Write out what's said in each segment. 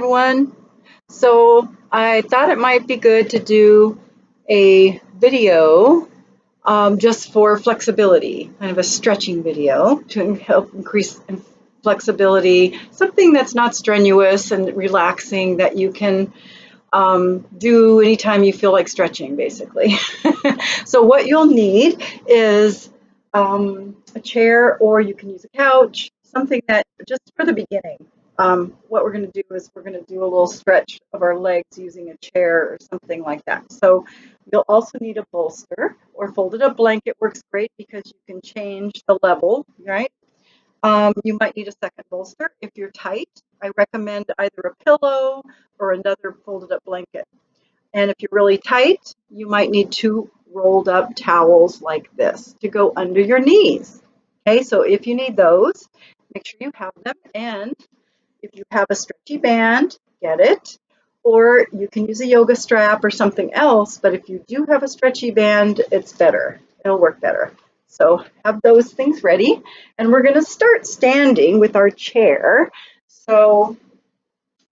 everyone. So I thought it might be good to do a video just for flexibility, kind of a stretching video to help increase flexibility, something that's not strenuous and relaxing that you can do anytime you feel like stretching, basically. So what you'll need is a chair, or you can use a couch, something that just for the beginning. What we're going to do is we're going to do a little stretch of our legs using a chair or something like that. So you'll also need a bolster, or folded up blanket works great because you can change the level, right? You might need a second bolster. If you're tight, I recommend either a pillow or another folded up blanket. And if you're really tight, you might need two rolled up towels like this to go under your knees. Okay, so if you need those, make sure you have them. And if you have a stretchy band, get it. Or you can use a yoga strap or something else. But if you do have a stretchy band, it's better. It'll work better. So have those things ready. And we're going to start standing with our chair. So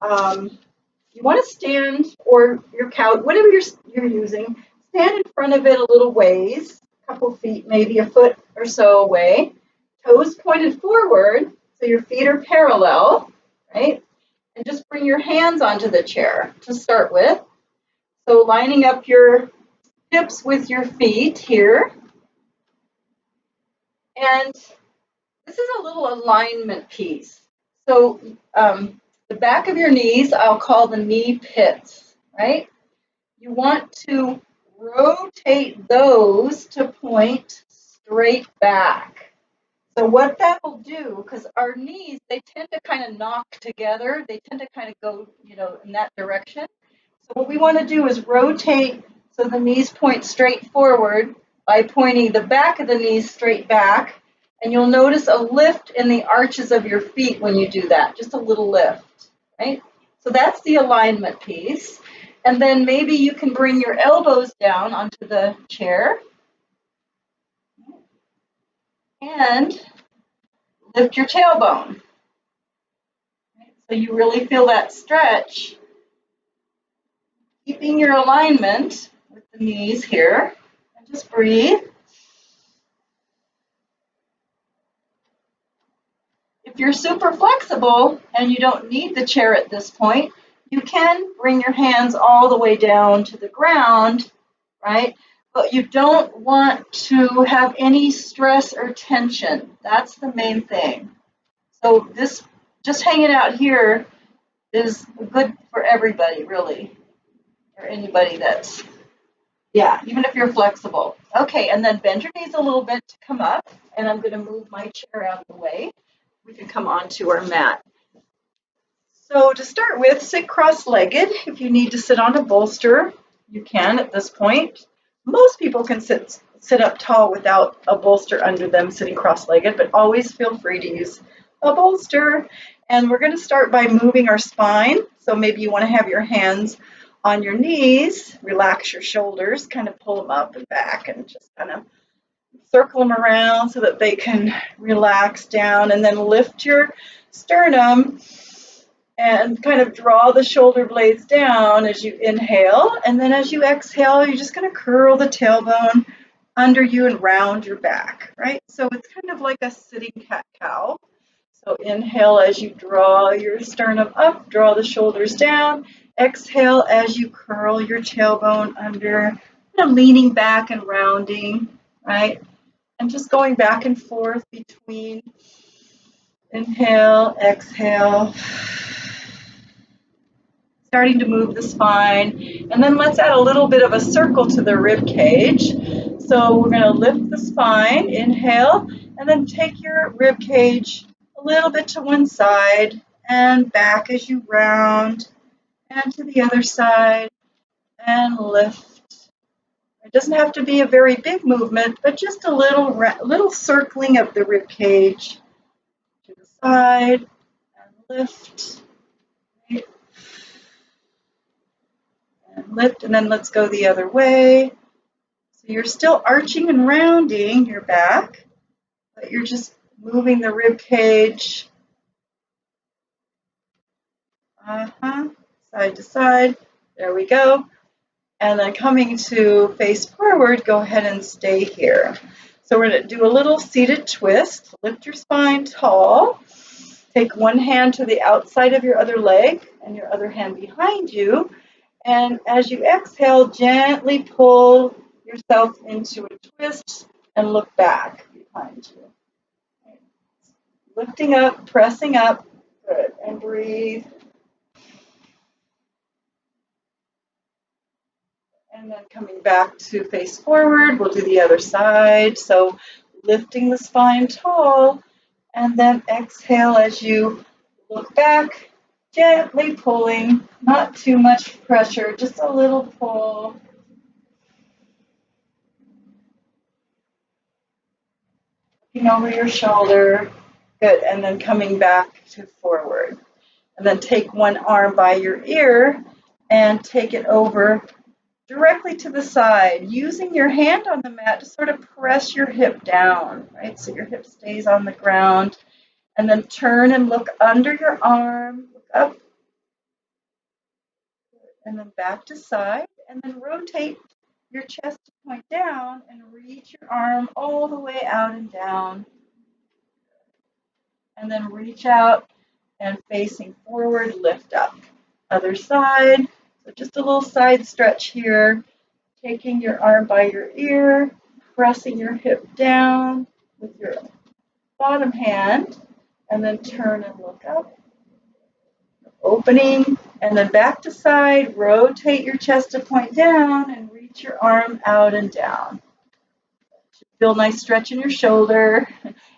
you want to stand, or your couch, whatever you're using, stand in front of it a little ways, a couple feet, maybe a foot or so away. Toes pointed forward, so your feet are parallel, right? And just bring your hands onto the chair to start with. So lining up your hips with your feet here. And this is a little alignment piece. So the back of your knees, I'll call the knee pits, right? You want to rotate those to point straight back. So what that will do, because our knees, they tend to kind of knock together. They tend to kind of go, in that direction. So what we want to do is rotate so the knees point straight forward by pointing the back of the knees straight back. And you'll notice a lift in the arches of your feet when you do that, just a little lift, right? So that's the alignment piece. And then maybe you can bring your elbows down onto the chair and lift your tailbone. So you really feel that stretch, keeping your alignment with the knees here. And just breathe. If you're super flexible and you don't need the chair at this point, you can bring your hands all the way down to the ground, right? But you don't want to have any stress or tension. That's the main thing. So this, just hanging out here, is good for everybody, really, or anybody that's, even if you're flexible. Okay, and then bend your knees a little bit to come up, and I'm going to move my chair out of the way. We can come onto our mat. So to start with, sit cross-legged. If you need to sit on a bolster, you can at this point. Most people can sit up tall without a bolster under them, sitting cross-legged, but always feel free to use a bolster. And we're going to start by moving our spine. So maybe you want to have your hands on your knees, relax your shoulders, kind of pull them up and back, and just kind of circle them around so that they can relax down, and then lift your sternum and kind of draw the shoulder blades down as you inhale. And then as you exhale, you're just going to curl the tailbone under you and round your back, right? So it's kind of like a sitting cat-cow. So inhale as you draw your sternum up, draw the shoulders down. Exhale as you curl your tailbone under, kind of leaning back and rounding, right? And just going back and forth between inhale, exhale, starting to move the spine. And then let's add a little bit of a circle to the rib cage. So we're going to lift the spine, inhale, and then take your rib cage a little bit to one side and back as you round, and to the other side and lift. It doesn't have to be a very big movement, but just a little circling of the rib cage to the side and lift. Right? And lift, and then let's go the other way. So you're still arching and rounding your back, but you're just moving the rib cage Side to side. There we go. And then coming to face forward, go ahead and stay here. So we're going to do a little seated twist. Lift your spine tall. Take one hand to the outside of your other leg and your other hand behind you. And as you exhale, gently pull yourself into a twist and look back behind you. Lifting up, pressing up. Good. And breathe. And then coming back to face forward, we'll do the other side. So lifting the spine tall, and then exhale as you look back, gently pulling, not too much pressure, just a little pull. Looking over your shoulder. Good. And then coming back to forward. And then take one arm by your ear and take it over directly to the side, using your hand on the mat to sort of press your hip down, right? So your hip stays on the ground. And then turn and look under your arm, look up, and then back to side. And then rotate your chest to point down and reach your arm all the way out and down. And then reach out and facing forward, lift up. Other side. So just a little side stretch here. Taking your arm by your ear, pressing your hip down with your bottom hand, and then turn and look up. Opening, and then back to side. Rotate your chest to point down and reach your arm out and down. Feel nice stretch in your shoulder,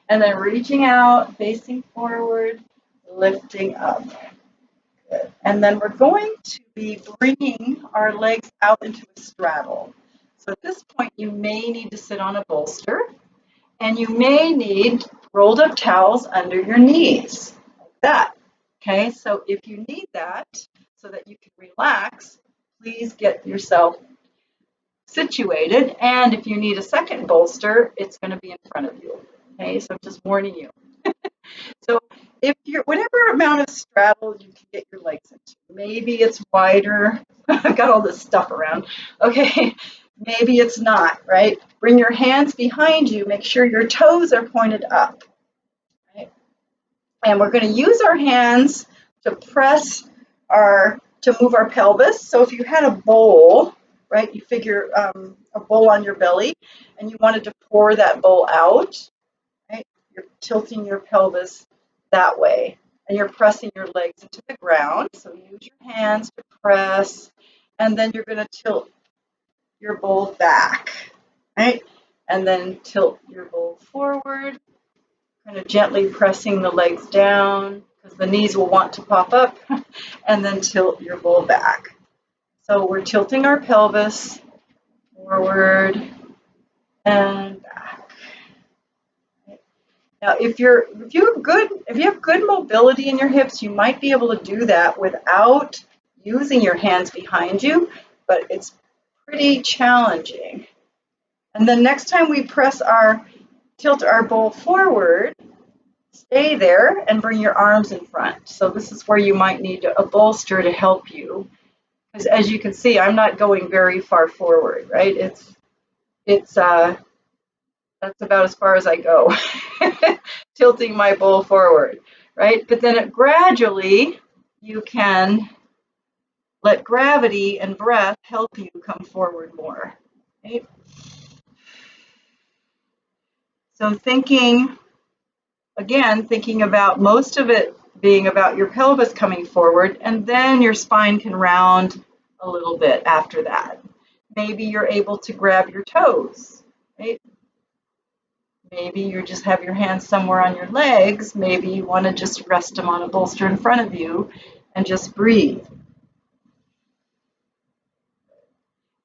and then reaching out, facing forward, lifting up. Good. And then we're going to be bringing our legs out into a straddle. So at this point, you may need to sit on a bolster, and you may need rolled up towels under your knees, like that. Okay, so if you need that so that you can relax, please get yourself situated. And if you need a second bolster, it's going to be in front of you. Okay, so I'm just warning you. So if you're whatever amount of straddle you can get your legs into, maybe it's wider. I've got all this stuff around. Okay, maybe it's not, right? Bring your hands behind you. Make sure your toes are pointed up. Right? And we're going to use our hands to to move our pelvis. So if you had a bowl, right, you figure a bowl on your belly, and you wanted to pour that bowl out, right? You're tilting your pelvis that way, and you're pressing your legs into the ground. So use your hands to press, and then you're going to tilt your bowl back, right? And then tilt your bowl forward, kind of gently pressing the legs down because the knees will want to pop up, and then tilt your bowl back. So we're tilting our pelvis forward and back. Now, if you have good mobility in your hips, you might be able to do that without using your hands behind you, but it's pretty challenging. And then next time we tilt our bowl forward, stay there and bring your arms in front. So this is where you might need a bolster to help you. Because as you can see, I'm not going very far forward, right? That's about as far as I go, tilting my bowl forward, right? But then gradually you can let gravity and breath help you come forward more, right? So thinking about most of it being about your pelvis coming forward, and then your spine can round a little bit after that. Maybe you're able to grab your toes, right? Maybe you just have your hands somewhere on your legs. Maybe you want to just rest them on a bolster in front of you and just breathe.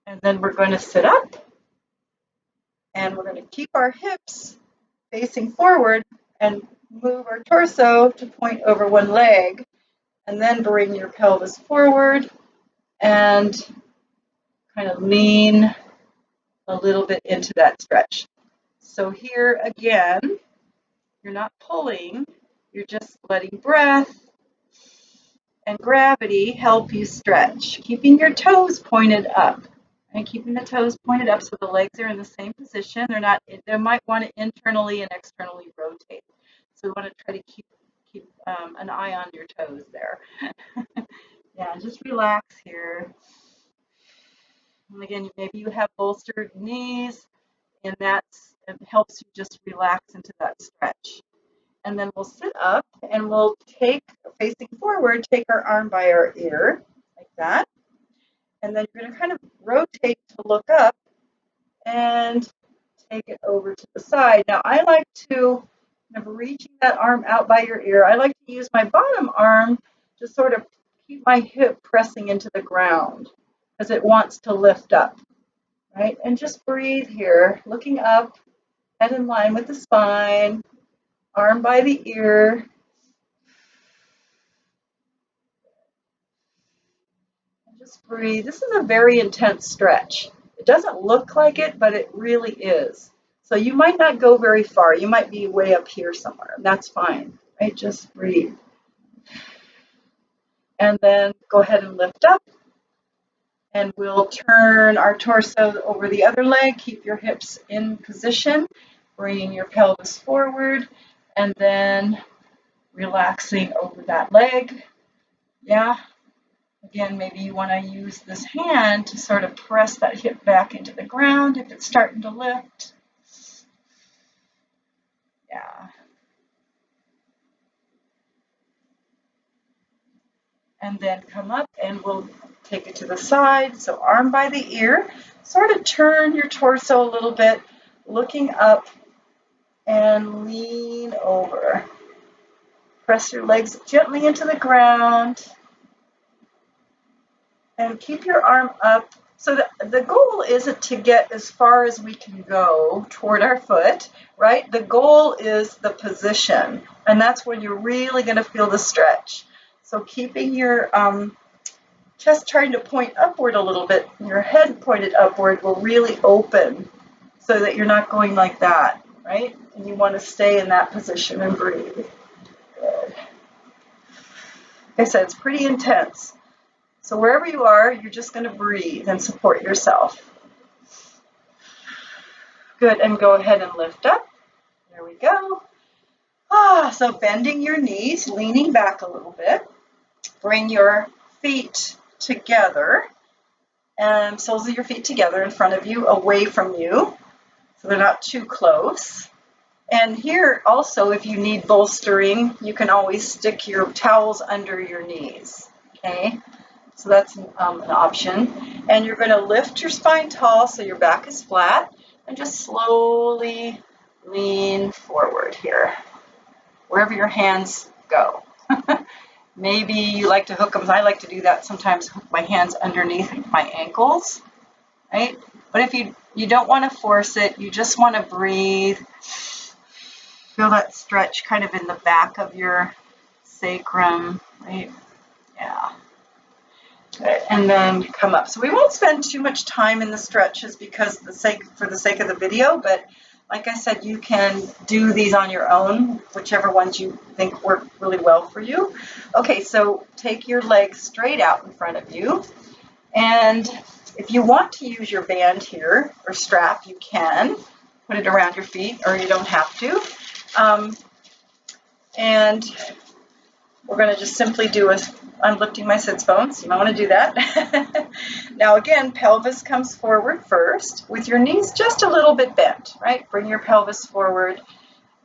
And then we're going to sit up, and we're going to keep our hips facing forward and move our torso to point over one leg, and then bring your pelvis forward and kind of lean a little bit into that stretch. So here again, you're not pulling, you're just letting breath and gravity help you stretch, keeping your toes pointed up. And keeping the toes pointed up so the legs are in the same position. They might want to internally and externally rotate. So we want to try to keep an eye on your toes there. Yeah, just relax here. And again, maybe you have bolstered knees, and it helps you just relax into that stretch. And then we'll sit up and we'll take, facing forward, take our arm by our ear, like that. And then you're going to kind of rotate to look up and take it over to the side. Now, I like to, kind of reaching that arm out by your ear, I like to use my bottom arm to sort of keep my hip pressing into the ground because it wants to lift up, right? And just breathe here, looking up, head in line with the spine, arm by the ear. And just breathe. This is a very intense stretch. It doesn't look like it, but it really is. So you might not go very far. You might be way up here somewhere. That's fine, right? Just breathe. And then go ahead and lift up. And we'll turn our torso over the other leg. Keep your hips in position, bringing your pelvis forward, and then relaxing over that leg. Yeah. Again, maybe you want to use this hand to sort of press that hip back into the ground if it's starting to lift. Yeah. And then come up and we'll take it to the side. So arm by the ear, sort of turn your torso a little bit, looking up and lean over. Press your legs gently into the ground and keep your arm up. So the goal isn't to get as far as we can go toward our foot, right? The goal is the position, and that's when you're really going to feel the stretch. So keeping your chest trying to point upward a little bit, your head pointed upward will really open so that you're not going like that, right? And you want to stay in that position and breathe. Good. Like I said, it's pretty intense. So wherever you are, you're just going to breathe and support yourself. Good, and go ahead and lift up. There we go. So bending your knees, leaning back a little bit. Bring your feet together, and soles of your feet together in front of you, away from you, so they're not too close. And here also, if you need bolstering, you can always stick your towels under your knees, okay? So that's an option. And you're going to lift your spine tall so your back is flat, and just slowly lean forward here, wherever your hands go. Maybe you like to hook them. I like to do that sometimes, hook my hands underneath my ankles, right? But if you don't want to force it, you just want to breathe. Feel that stretch kind of in the back of your sacrum, right? Yeah. Good. And then you come up. So we won't spend too much time in the stretches because for the sake of the video, but like I said, you can do these on your own, whichever ones you think work really well for you. Okay, so take your legs straight out in front of you. And if you want to use your band here or strap, you can put it around your feet, or you don't have to. And we're going to just simply do I'm lifting my sits bones. You might want to do that. Now again, pelvis comes forward first with your knees just a little bit bent, right? Bring your pelvis forward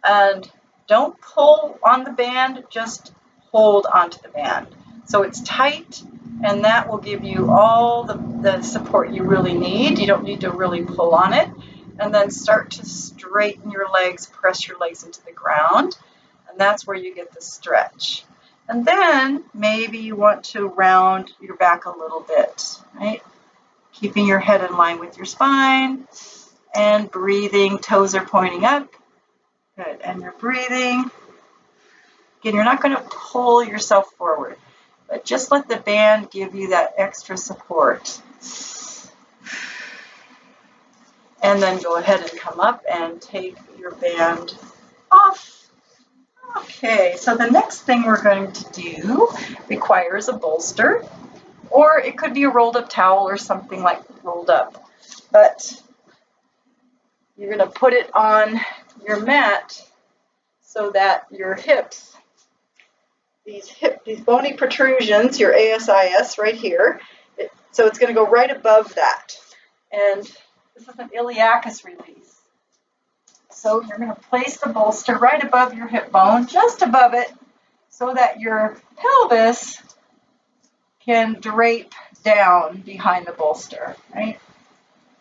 and don't pull on the band, just hold onto the band. So it's tight, and that will give you all the support you really need. You don't need to really pull on it. And then start to straighten your legs, press your legs into the ground, and that's where you get the stretch. And then maybe you want to round your back a little bit, right? Keeping your head in line with your spine and breathing. Toes are pointing up. Good. And you're breathing. Again, you're not going to pull yourself forward, but just let the band give you that extra support. And then go ahead and come up and take your band off. Okay. Okay, so the next thing we're going to do requires a bolster, or it could be a rolled up towel or something like rolled up. But you're going to put it on your mat so that your hips, these bony protrusions, your ASIS right here, so it's going to go right above that. And this is an iliacus release. So you're going to place the bolster right above your hip bone, just above it, so that your pelvis can drape down behind the bolster, right?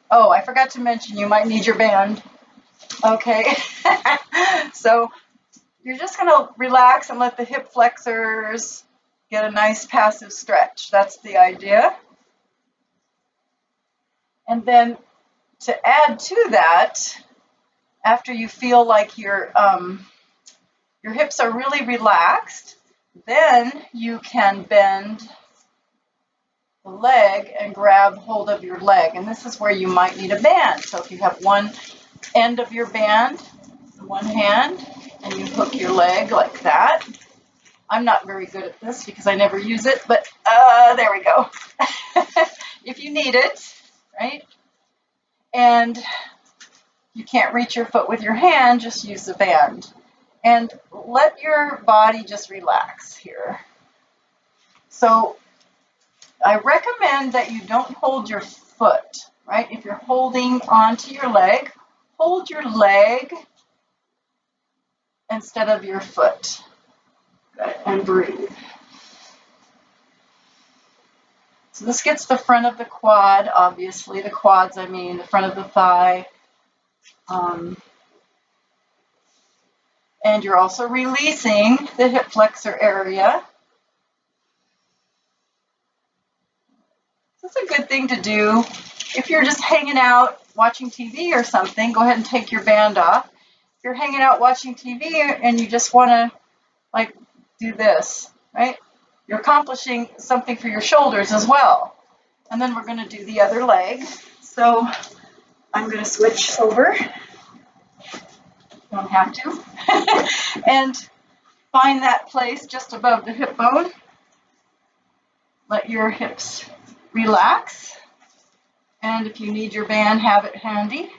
Oh, I forgot to mention you might need your band. Okay, so you're just going to relax and let the hip flexors get a nice passive stretch. That's the idea. And then to add to that, after you feel like your hips are really relaxed, then you can bend the leg and grab hold of your leg. And this is where you might need a band. So if you have one end of your band in one hand and you hook your leg like that. I'm not very good at this because I never use it, but there we go. If you need it, right? And you can't reach your foot with your hand, just use the band. And let your body just relax here. So I recommend that you don't hold your foot, right? If you're holding onto your leg, hold your leg instead of your foot. Good. And breathe. So this gets the front of the quad, obviously. The quads, I mean, the front of the thigh. And you're also releasing the hip flexor area. This is a good thing to do. If you're just hanging out watching TV or something, go ahead and take your band off. If you're hanging out watching TV and you just want to like do this, right? You're accomplishing something for your shoulders as well. And then we're going to do the other leg. So I'm going to switch over. Don't have to. And find that place just above the hip bone. Let your hips relax. And if you need your band, have it handy.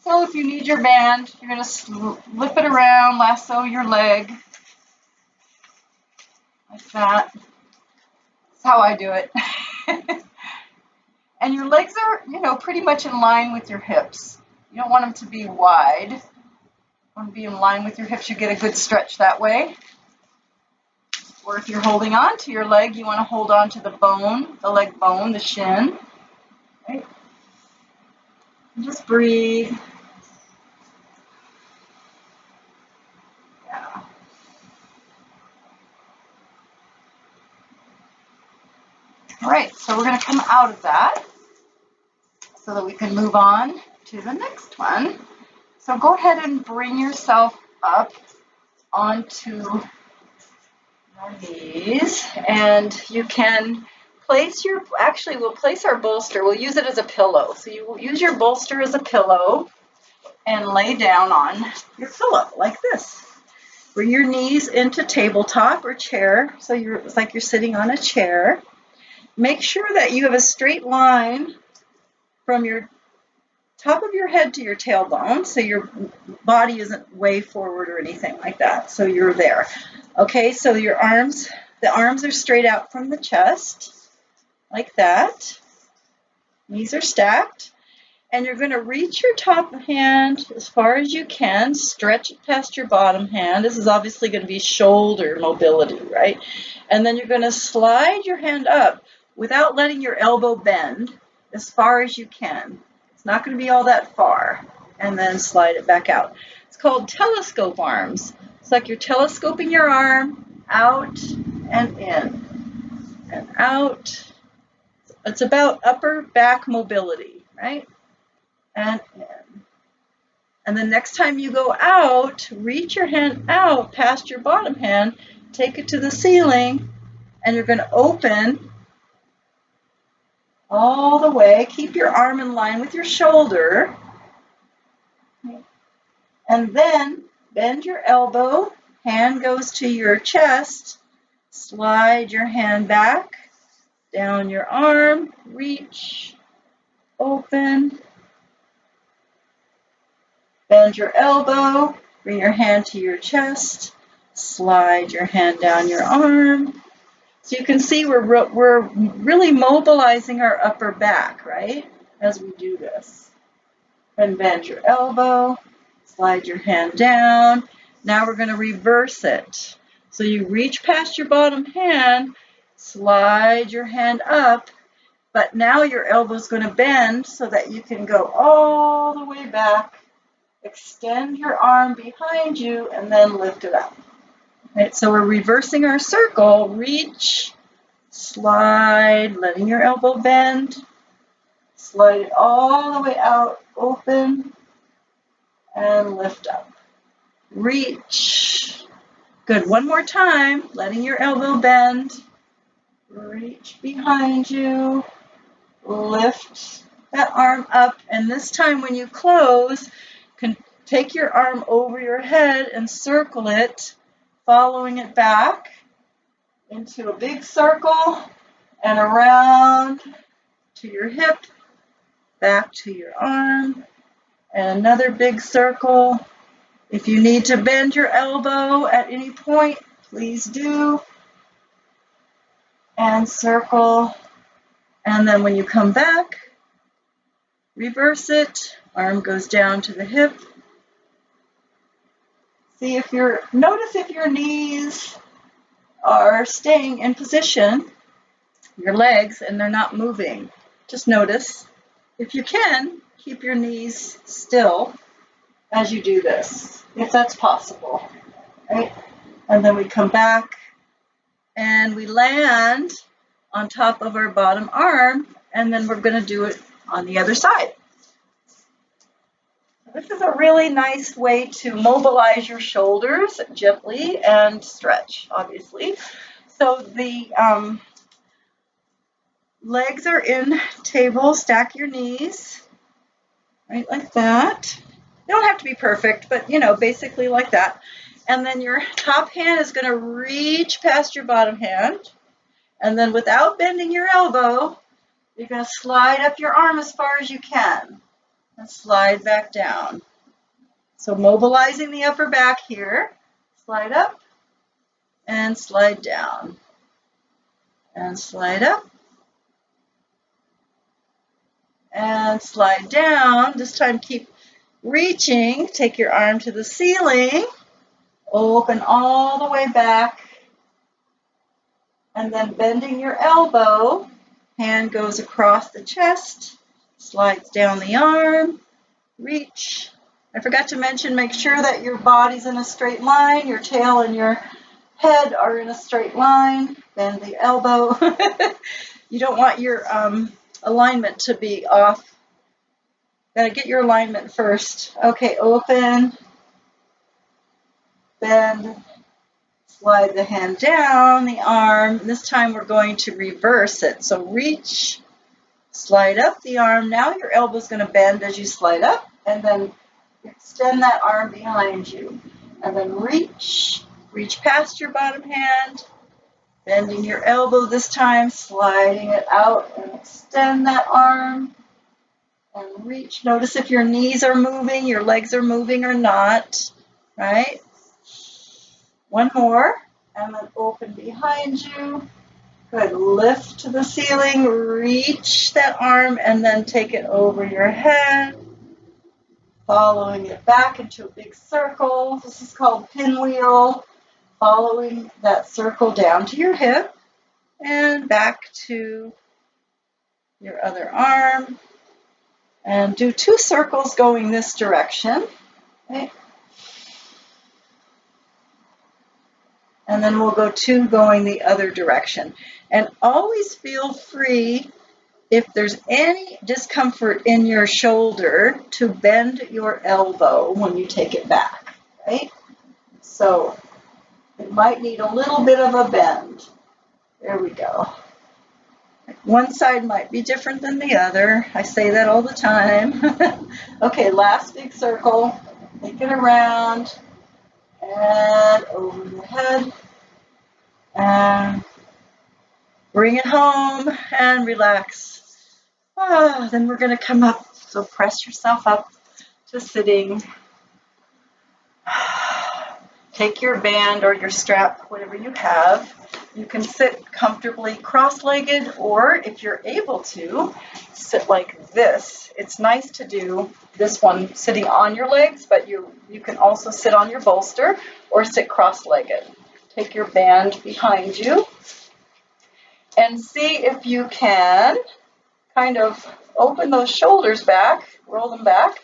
So if you need your band, you're going to slip it around, lasso your leg. Like that. That's how I do it. And your legs are, pretty much in line with your hips. You don't want them to be wide. You want to be in line with your hips. You get a good stretch that way. Or if you're holding on to your leg, you want to hold on to the bone, the leg bone, the shin. Right? And just breathe. Yeah. All right, so we're going to come out of that so that we can move on to the next one. So go ahead and bring yourself up onto your knees, and you can place we'll place our bolster, we'll use it as a pillow. So you will use your bolster as a pillow and lay down on your pillow like this. Bring your knees into tabletop or chair, so it's like you're sitting on a chair. Make sure that you have a straight line from your top of your head to your tailbone, so your body isn't way forward or anything like that. So you're there. Okay, so the arms are straight out from the chest, like that. Knees are stacked. And you're going to reach your top hand as far as you can, stretch it past your bottom hand. This is obviously going to be shoulder mobility, right? And then you're going to slide your hand up without letting your elbow bend as far as you can. It's not going to be all that far. And then slide it back out. It's called telescope arms. It's like you're telescoping your arm out and in and out. It's about upper back mobility, right? And in. And the next time you go out, reach your hand out past your bottom hand, take it to the ceiling, and you're going to open all the way. Keep your arm in line with your shoulder. And then bend your elbow, hand goes to your chest, slide your hand back, down your arm, reach, open, bend your elbow, bring your hand to your chest, slide your hand down your arm. So you can see we're really mobilizing our upper back, right, as we do this. And bend your elbow, slide your hand down. Now we're going to reverse it. So you reach past your bottom hand, slide your hand up, but now your elbow is going to bend so that you can go all the way back, extend your arm behind you, and then lift it up. Right, so we're reversing our circle. Reach, slide, letting your elbow bend, slide it all the way out, open, and lift up. Reach. Good. One more time, letting your elbow bend. Reach behind you, lift that arm up, and this time when you close, can take your arm over your head and circle it, following it back into a big circle and around to your hip, back to your arm, and another big circle. If you need to bend your elbow at any point, please do. And circle. And then when you come back, reverse it. Arm goes down to the hip. Notice if your knees are staying in position, your legs, and they're not moving. Just notice. If you can, keep your knees still as you do this, if that's possible, right? And then we come back and we land on top of our bottom arm, and then we're going to do it on the other side. This is a really nice way to mobilize your shoulders gently and stretch, obviously. So the legs are in table, stack your knees, right, like that. They don't have to be perfect, but basically like that. And then your top hand is going to reach past your bottom hand. And then without bending your elbow, you're going to slide up your arm as far as you can and slide back down. So mobilizing the upper back here, slide up and slide down and slide up and slide down. This time keep reaching, take your arm to the ceiling, open all the way back, and then bending your elbow, hand goes across the chest, slides down the arm, reach. I forgot to mention, make sure that your body's in a straight line, your tail and your head are in a straight line, bend the elbow. You don't want your alignment to be off. Gotta get your alignment first. Okay, open, bend, slide the hand down, the arm. This time we're going to reverse it. So reach, slide up the arm. Now your elbow's going to bend as you slide up, and then extend that arm behind you. And then reach past your bottom hand, bending your elbow this time, sliding it out and extend that arm. And reach. Notice if your knees are moving, your legs are moving or not, right? One more, and then open behind you. Good. Lift to the ceiling, reach that arm, and then take it over your head, following it back into a big circle. This is called pinwheel. Following that circle down to your hip and back to your other arm. And do 2 circles going this direction. Okay. And then we'll go 2 going the other direction. And always feel free, if there's any discomfort in your shoulder, to bend your elbow when you take it back, right? So it might need a little bit of a bend. There we go. One side might be different than the other. I say that all the time. Okay, last big circle. Take it around and over your head and bring it home and relax. Then we're going to come up. So press yourself up to sitting. Take your band or your strap, whatever you have. You can sit comfortably cross-legged, or if you're able to, sit like this. It's nice to do this one sitting on your legs, but you can also sit on your bolster or sit cross-legged. Take your band behind you and see if you can kind of open those shoulders back, roll them back,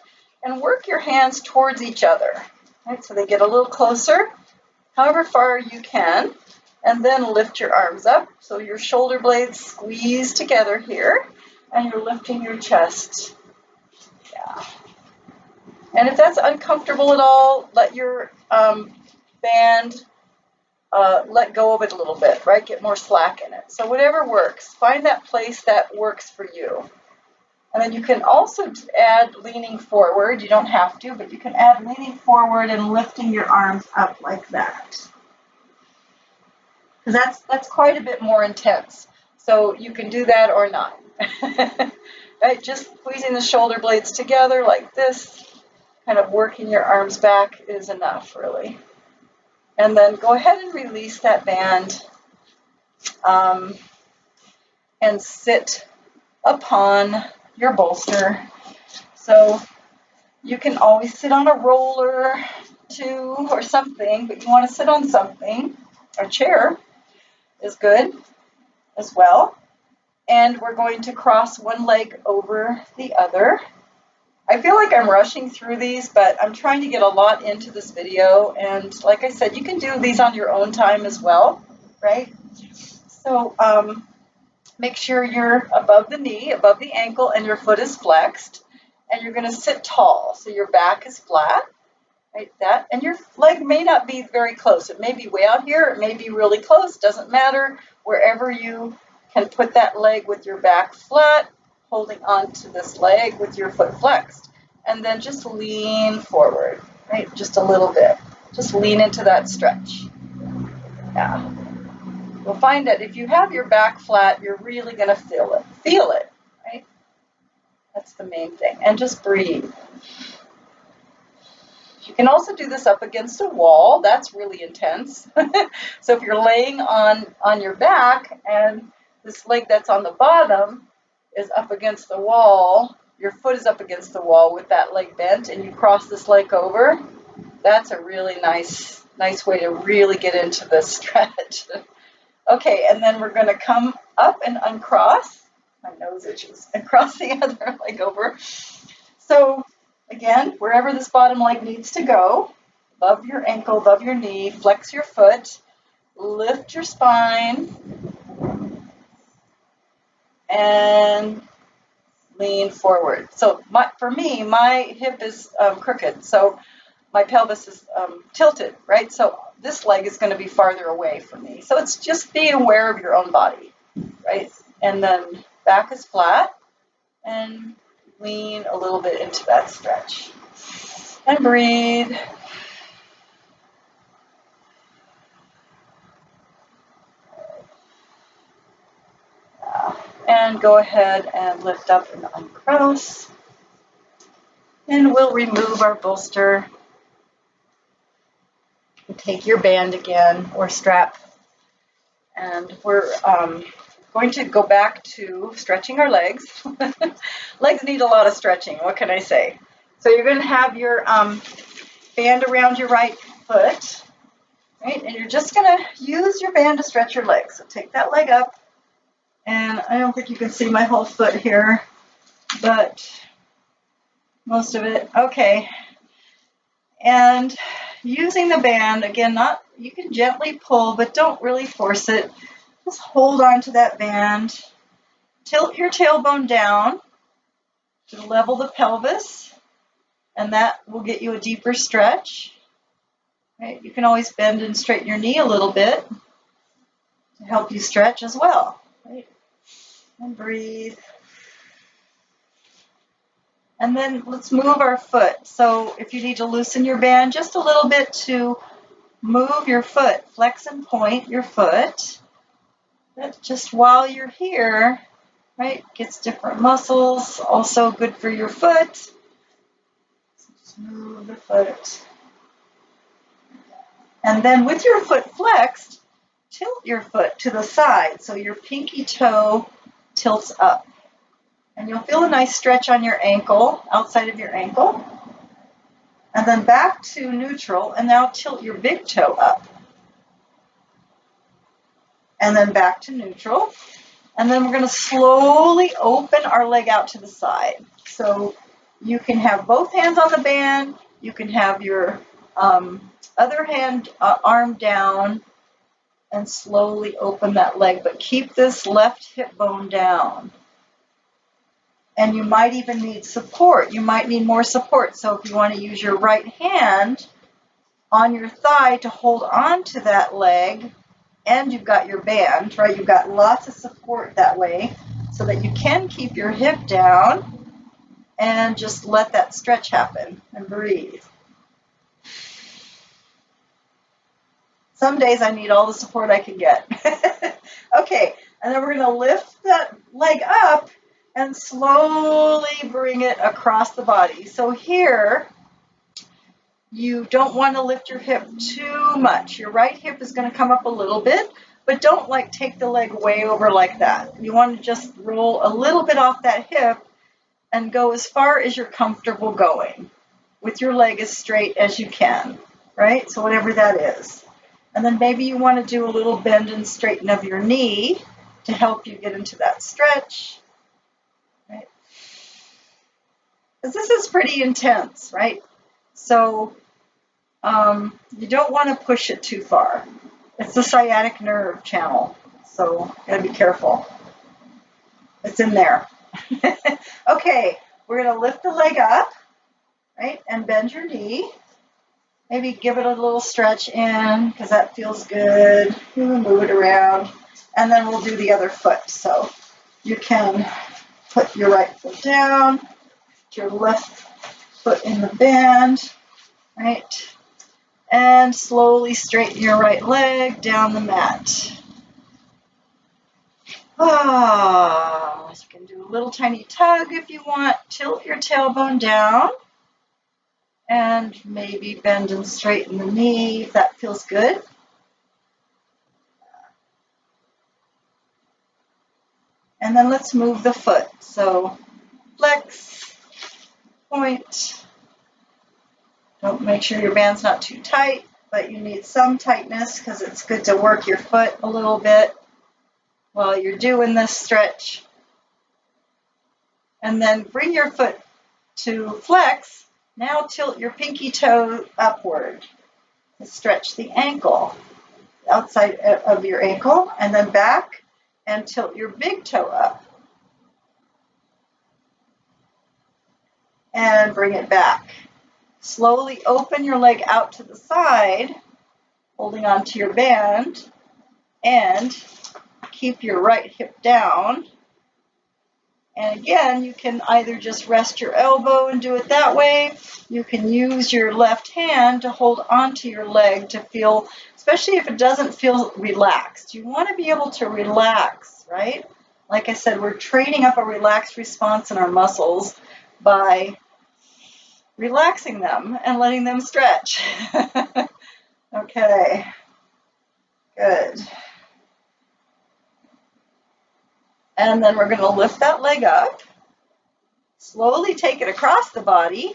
and work your hands towards each other. Right, so they get a little closer, however far you can, and then lift your arms up so your shoulder blades squeeze together here, and you're lifting your chest. Yeah. And if that's uncomfortable at all, let your band let go of it a little bit, right? Get more slack in it. So whatever works, find that place that works for you. And then you can also add leaning forward. You don't have to, but you can add leaning forward and lifting your arms up like that. Because that's quite a bit more intense. So you can do that or not. Right? Just squeezing the shoulder blades together like this, kind of working your arms back is enough, really. And then go ahead and release that band and sit upon your bolster. So you can always sit on a roller too or something, but you want to sit on something. A chair is good as well. And we're going to cross one leg over the other. I feel like I'm rushing through these, but I'm trying to get a lot into this video. And like I said, you can do these on your own time as well, right? So make sure you're above the knee, above the ankle, and your foot is flexed. And you're going to sit tall, so your back is flat, right? That, and your leg may not be very close. It may be way out here. It may be really close. Doesn't matter. Wherever you can put that leg with your back flat, holding on to this leg with your foot flexed, and then just lean forward, right? Just a little bit. Just lean into that stretch. Yeah. You'll find that if you have your back flat, you're really going to feel it. Feel it, right? That's the main thing. And just breathe. You can also do this up against a wall. That's really intense. So if you're laying on your back and this leg that's on the bottom is up against the wall, your foot is up against the wall with that leg bent, and you cross this leg over, that's a really nice way to really get into this stretch. Okay, and then we're going to come up and uncross. My nose itches. And cross the other leg over. So again, wherever this bottom leg needs to go, above your ankle, above your knee, flex your foot, lift your spine, and lean forward. So for me, my hip is crooked, so my pelvis is tilted, right? So this leg is going to be farther away from me. So it's just being aware of your own body, right? And then back is flat, and lean a little bit into that stretch. And breathe. And go ahead and lift up and uncross. And we'll remove our bolster. And take your band again or strap. And we're going to go back to stretching our legs. Legs need a lot of stretching. What can I say? So you're going to have your band around your right foot. Right? And you're just going to use your band to stretch your legs. So take that leg up. And I don't think you can see my whole foot here, but most of it. Okay. And using the band, again, you can gently pull, but don't really force it. Just hold on to that band. Tilt your tailbone down to level the pelvis, and that will get you a deeper stretch. Right? You can always bend and straighten your knee a little bit to help you stretch as well. Right? And breathe. And then let's move our foot. So if you need to loosen your band just a little bit to move your foot, flex and point your foot. That just while you're here, right, gets different muscles, also good for your foot. So just move the foot. And then with your foot flexed, tilt your foot to the side so your pinky toe tilts up. And you'll feel a nice stretch on your ankle, outside of your ankle. And then back to neutral, and now tilt your big toe up. And then back to neutral. And then we're going to slowly open our leg out to the side. So you can have both hands on the band. You can have your other hand arm down and slowly open that leg. But keep this left hip bone down. And you might even need support. You might need more support. So if you want to use your right hand on your thigh to hold on to that leg, and you've got your band, right? You've got lots of support that way so that you can keep your hip down and just let that stretch happen and breathe. Some days I need all the support I can get. Okay, and then we're going to lift that leg up and slowly bring it across the body. So here, you don't want to lift your hip too much. Your right hip is going to come up a little bit, but don't like take the leg way over like that. You want to just roll a little bit off that hip and go as far as you're comfortable going with your leg as straight as you can, right? So whatever that is. And then maybe you want to do a little bend and straighten of your knee to help you get into that stretch, right? Because this is pretty intense, right? So you don't want to push it too far. It's the sciatic nerve channel, so you gotta be careful. It's in there. Okay, we're gonna lift the leg up, right, and bend your knee. Maybe give it a little stretch in because that feels good. Move it around, and then we'll do the other foot. So you can put your right foot down, put your left foot in the band, right? And slowly straighten your right leg down the mat. You can do a little tiny tug if you want. Tilt your tailbone down. And maybe bend and straighten the knee if that feels good. And then let's move the foot. So flex, point. Don't make sure your band's not too tight, but you need some tightness because it's good to work your foot a little bit while you're doing this stretch. And then bring your foot to flex. Now tilt your pinky toe upward to stretch the ankle, outside of your ankle, and then back and tilt your big toe up. And bring it back. Slowly open your leg out to the side, holding onto your band, and keep your right hip down. And again, you can either just rest your elbow and do it that way. You can use your left hand to hold onto your leg to feel, especially if it doesn't feel relaxed. You want to be able to relax, right? Like I said, we're training up a relaxed response in our muscles by relaxing them and letting them stretch. Okay, good. And then we're going to lift that leg up, slowly take it across the body.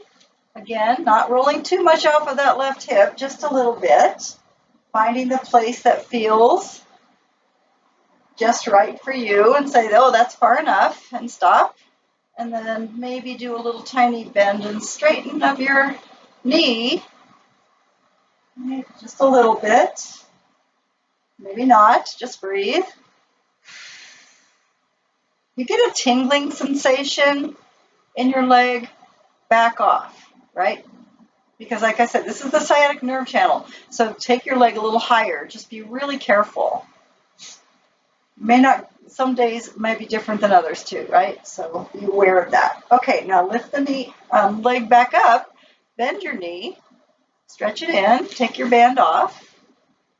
Again, not rolling too much off of that left hip, just a little bit. Finding the place that feels just right for you and say, oh, that's far enough, and stop. And then maybe do a little tiny bend and straighten of your knee. Just a little bit. Maybe not, just breathe. You get a tingling sensation in your leg, back off, right? Because like I said, this is the sciatic nerve channel. So take your leg a little higher. Just be really careful. You may not some days might be different than others too, right? So be aware of that. Okay, now lift the knee, leg back up, bend your knee, stretch it in, take your band off.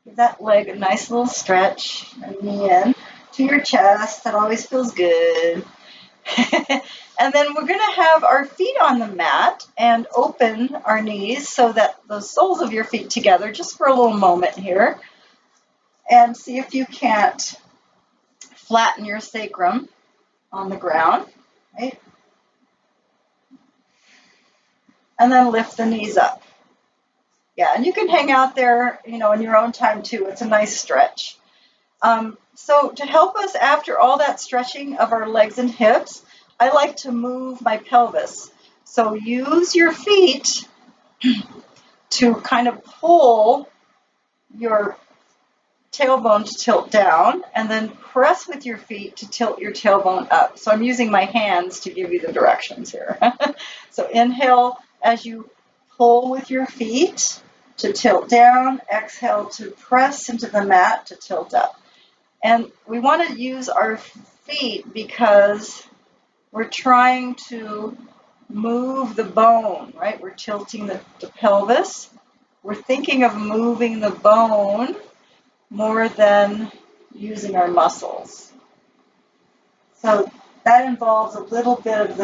Give that leg a nice little stretch and knee in to your chest. That always feels good. And then we're going to have our feet on the mat and open our knees so that the soles of your feet together just for a little moment here. And see if you can't flatten your sacrum on the ground, right? And then lift the knees up. Yeah, and you can hang out there, in your own time too. It's a nice stretch. So to help us after all that stretching of our legs and hips, I like to move my pelvis. So use your feet to kind of pull your tailbone to tilt down, and then press with your feet to tilt your tailbone up. So I'm using my hands to give you the directions here. So inhale as you pull with your feet to tilt down, exhale to press into the mat to tilt up. And we want to use our feet because we're trying to move the bone, right? We're tilting the pelvis. We're thinking of moving the bone more than using our muscles. So that involves a little bit of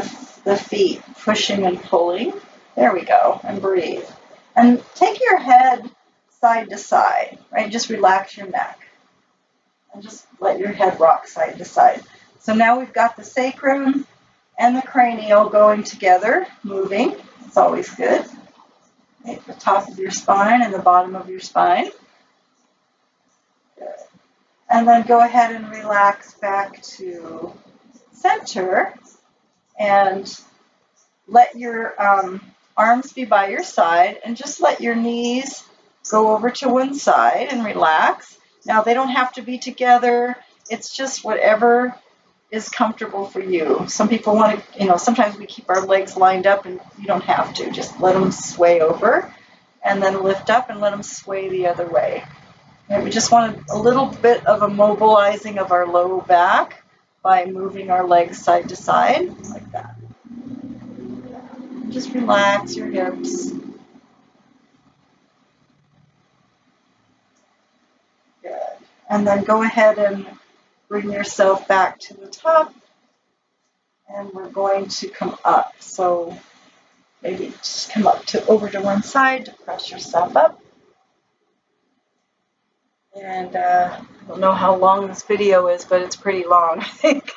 the feet pushing and pulling. There we go. And breathe. And take your head side to side, right? Just relax your neck. And just let your head rock side to side. So now we've got the sacrum and the cranial going together, moving. It's always good. Okay, the top of your spine and the bottom of your spine. Good. And then go ahead and relax back to center and let your arms be by your side and just let your knees go over to one side and relax. Now, they don't have to be together. It's just whatever is comfortable for you. Some people want to, sometimes we keep our legs lined up and you don't have to. Just let them sway over and then lift up and let them sway the other way. And we just want a little bit of a mobilizing of our low back by moving our legs side to side like that. Just relax your hips. Good. And then go ahead and bring yourself back to the top. And we're going to come up. So maybe just come up over to one side to press yourself up. And I don't know how long this video is, but it's pretty long, I think.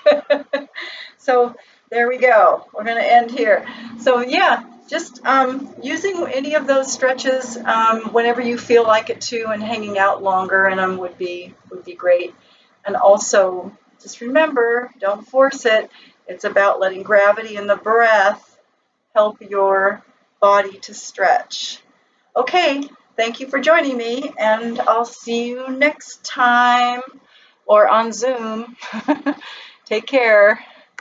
So there we go. We're going to end here. So yeah, just using any of those stretches whenever you feel like it too, and hanging out longer in them would be great. And also, just remember, don't force it. It's about letting gravity and the breath help your body to stretch. Okay, thank you for joining me, and I'll see you next time or on Zoom. Take care.